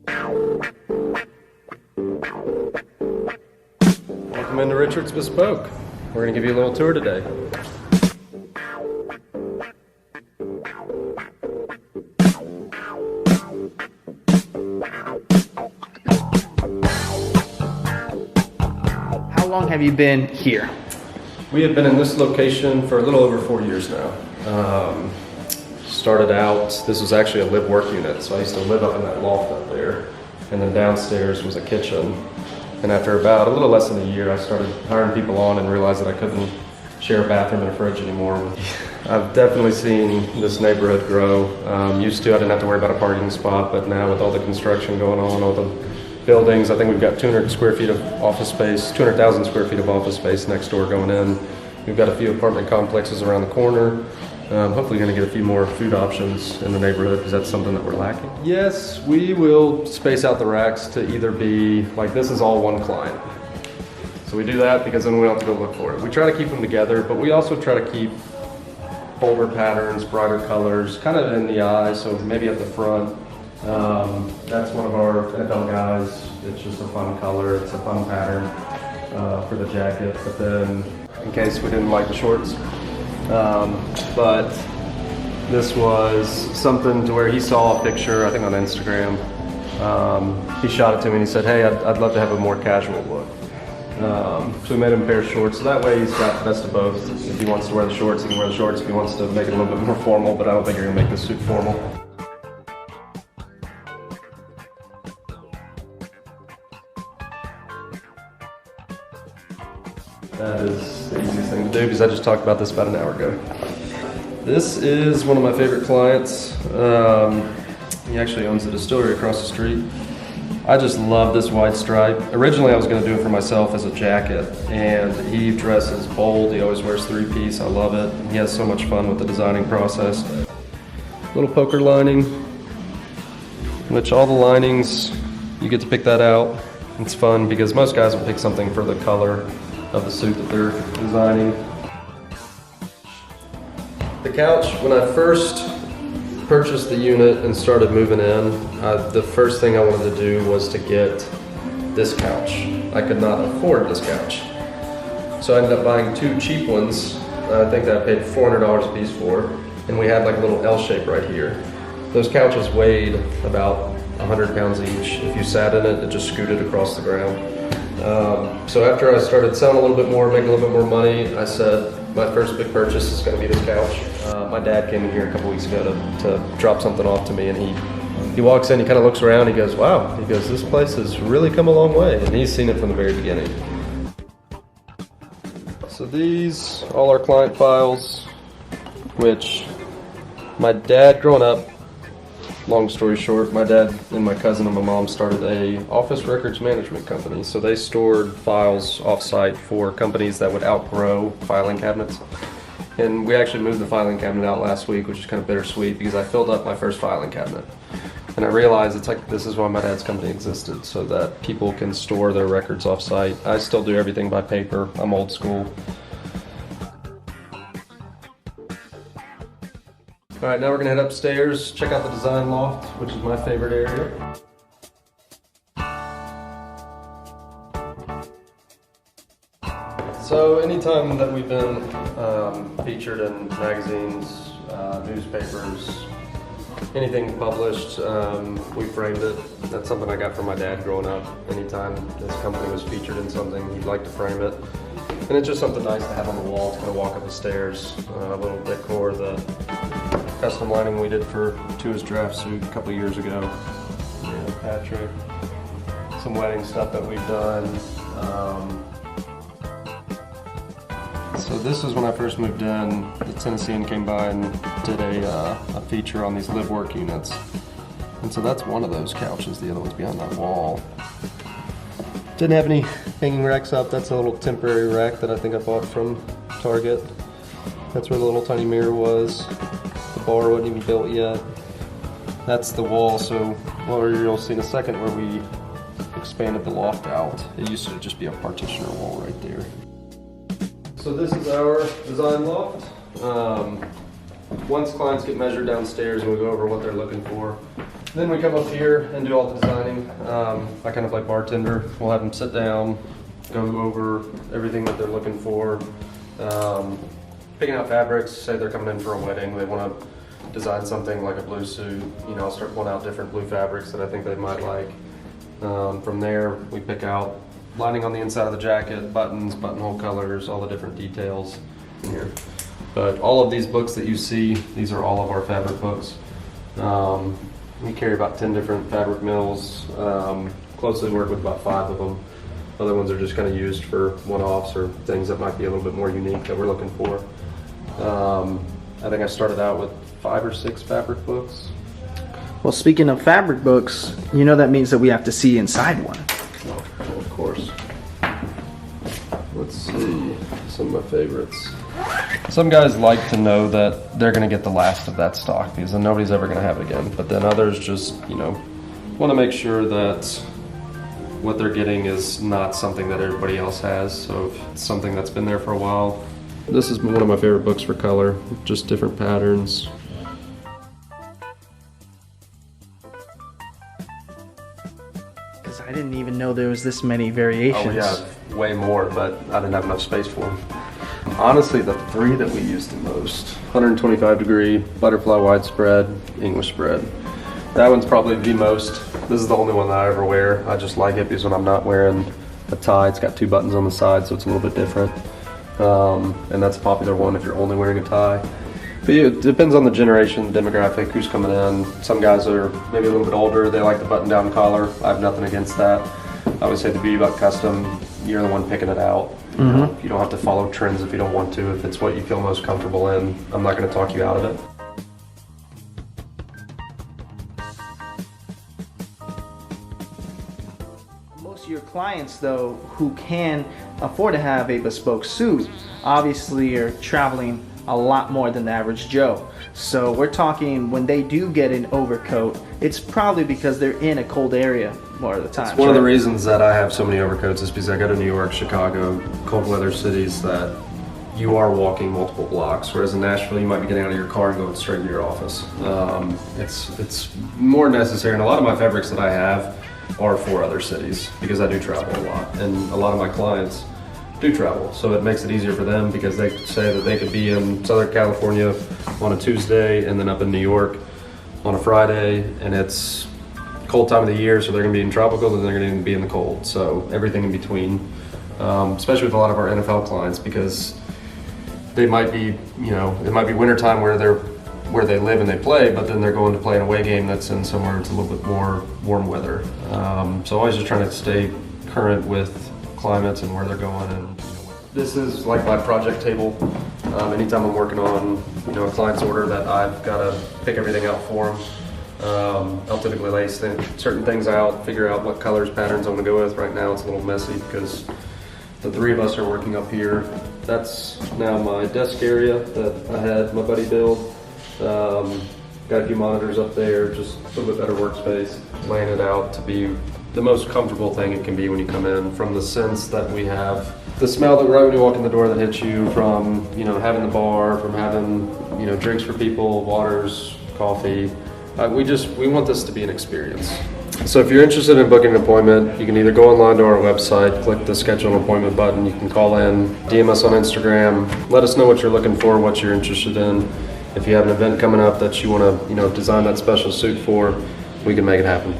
Welcome into Richards Bespoke. We're going to give you a little tour today. How long have you been here? We have been in this location for a little over 4 years now. Started out, this was actually a live work unit, so I used to live up in that loft up there, and then downstairs was a kitchen. And after about a little less than a year, I started hiring people on and realized that I couldn't share a bathroom and a fridge anymore. I've definitely seen this neighborhood grow. Used to, I didn't have to worry about a parking spot, but now with all the construction going on, all the buildings, I think we've got 200 square feet of office space, 200,000 square feet of office space next door going in. We've got a few apartment complexes around the corner. Hopefully going to get a few more food options in the neighborhood because that's something that we're lacking. Yes, we will space out the racks to either be, like this is all one client. So we do that because then we don't have to go look for it. We try to keep them together, but we also try to keep bolder patterns, brighter colors, kind of in the eye, so maybe at the front. That's one of our NFL guys. It's just a fun color, it's a fun pattern for the jacket, but then in case we didn't like the shorts. But this was something to where he saw a picture, I think on Instagram. He shot it to me and he said, hey, I'd love to have a more casual look. So we made him a pair of shorts, so that way he's got the best of both. If he wants to wear the shorts, he can wear the shorts. If he wants to make it a little bit more formal, but I don't think you're gonna make this suit formal. That is the easiest thing to do because I just talked about this about an hour ago. This is one of my favorite clients. He actually owns the distillery across the street. I just love this white stripe. Originally I was going to do it for myself as a jacket, and he dresses bold. He always wears three-piece. I love it. He has so much fun with the designing process. Little poker lining, which all the linings, you get to pick that out. It's fun because most guys will pick something for the color of the suit that they're designing. The couch, when I first purchased the unit and started moving in, the first thing I wanted to do was to get this couch. I could not afford this couch. So I ended up buying two cheap ones. I think that I paid $400 a piece for, and we had like a little L shape right here. Those couches weighed about 100 pounds each. If you sat in it, it just scooted across the ground. So after I started selling a little bit more, making a little bit more money, I said my first big purchase is going to be this couch. My dad came in here a couple weeks ago to drop something off to me, and he walks in, he kind of looks around, he goes, wow, he goes, this place has really come a long way, and he's seen it from the very beginning. So these, all our client files, which my dad growing up, long story short, my dad and my cousin and my mom started a office records management company. So they stored files off-site for companies that would outgrow filing cabinets. And we actually moved the filing cabinet out last week, which is kind of bittersweet because I filled up my first filing cabinet. And I realized it's like, this is why my dad's company existed, so that people can store their records off-site. I still do everything by paper. I'm old school. All right, now we're gonna head upstairs, check out the design loft, which is my favorite area. So anytime that we've been featured in magazines, newspapers, anything published, we framed it. That's something I got from my dad growing up. Anytime this company was featured in something, he'd like to frame it. And it's just something nice to have on the wall to kind of walk up the stairs. A little decor, the custom lining we did for his draft suit a couple years ago. Yeah, Patrick. Some wedding stuff that we've done. So this is when I first moved in. The Tennessean came by and did a feature on these live work units. And so that's one of those couches. The other one's behind that wall. Didn't have any hanging racks up. That's a little temporary rack that I think I bought from Target. That's where the little tiny mirror was. The bar wasn't even built yet. That's the wall, so you'll see in a second where we expanded the loft out. It used to just be a partitioner wall right there. So this is our design loft. Once clients get measured downstairs and we go over what they're looking for, Then we come up here and do all the designing. I kind of like bartender. We'll have them sit down, go over everything that they're looking for. Picking out fabrics, say they're coming in for a wedding, they want to design something like a blue suit. You know, I'll start pulling out different blue fabrics that I think they might like. From there, we pick out lining on the inside of the jacket, buttons, buttonhole colors, all the different details in here. But all of these books that you see, these are all of our fabric books. We carry about 10 different fabric mills, closely work with about 5 of them. Other ones are just kind of used for one-offs or things that might be a little bit more unique that we're looking for. I think I started out with 5 or 6 fabric books. Well, speaking of fabric books, you know that means that we have to see inside one. Well, of course. Let's see, some of my favorites. Some guys like to know that they're going to get the last of that stock because then nobody's ever going to have it again. But then others just, you know, want to make sure that what they're getting is not something that everybody else has. So if it's something that's been there for a while. This is one of my favorite books for color, just different patterns. Because I didn't even know there was this many variations. Oh, we have way more, but I didn't have enough space for them. Honestly, the 3 that we use the most, 125 degree, butterfly widespread, English spread. That one's probably the most. This is the only one that I ever wear. I just like it because when I'm not wearing a tie, it's got 2 buttons on the side, so it's a little bit different. And that's a popular one if you're only wearing a tie. But yeah, it depends on the generation, demographic, who's coming in. Some guys are maybe a little bit older, they like the button down collar. I have nothing against that. I always say the beauty about custom, you're the one picking it out. You know, you don't have to follow trends if you don't want to. If it's what you feel most comfortable in, I'm not going to talk you out of it. Most of your clients, though, who can afford to have a bespoke suit, obviously are traveling a lot more than the average Joe. So we're talking when they do get an overcoat, it's probably because they're in a cold area more of the time. One of the reasons that I have so many overcoats is because I go to New York, Chicago, cold weather cities that you are walking multiple blocks, whereas in Nashville you might be getting out of your car and going straight to your office. It's more necessary, and a lot of my fabrics that I have are for other cities because I do travel a lot, and a lot of my clients do travel, so it makes it easier for them because they say that they could be in Southern California on a Tuesday and then up in New York on a Friday, and it's cold time of the year, so they're going to be in tropical and they're going to be in the cold, so everything in between, especially with a lot of our NFL clients, because they might be, you know, it might be winter time where they live and they play, but then they're going to play an away game that's in somewhere it's a little bit more warm weather. So always just trying to stay current with climates and where they're going. And this is like my project table. Anytime I'm working on, you know, a client's order that I've got to pick everything out for them. I'll typically lay certain things out, figure out what colors, patterns I'm going to go with. Right now it's a little messy because the 3 of us are working up here. That's now my desk area that I had my buddy build. Got a few monitors up there, just a little bit better workspace. Laying it out to be the most comfortable thing it can be when you come in, from the sense that we have the smell that right when you walk in the door that hits you, from, you know, having the bar, from having, you know, drinks for people, waters, coffee. We want this to be an experience. So if you're interested in booking an appointment, you can either go online to our website, click the schedule an appointment button, you can call in, DM us on Instagram, let us know what you're looking for, what you're interested in. If you have an event coming up that you want to, you know, design that special suit for, we can make it happen.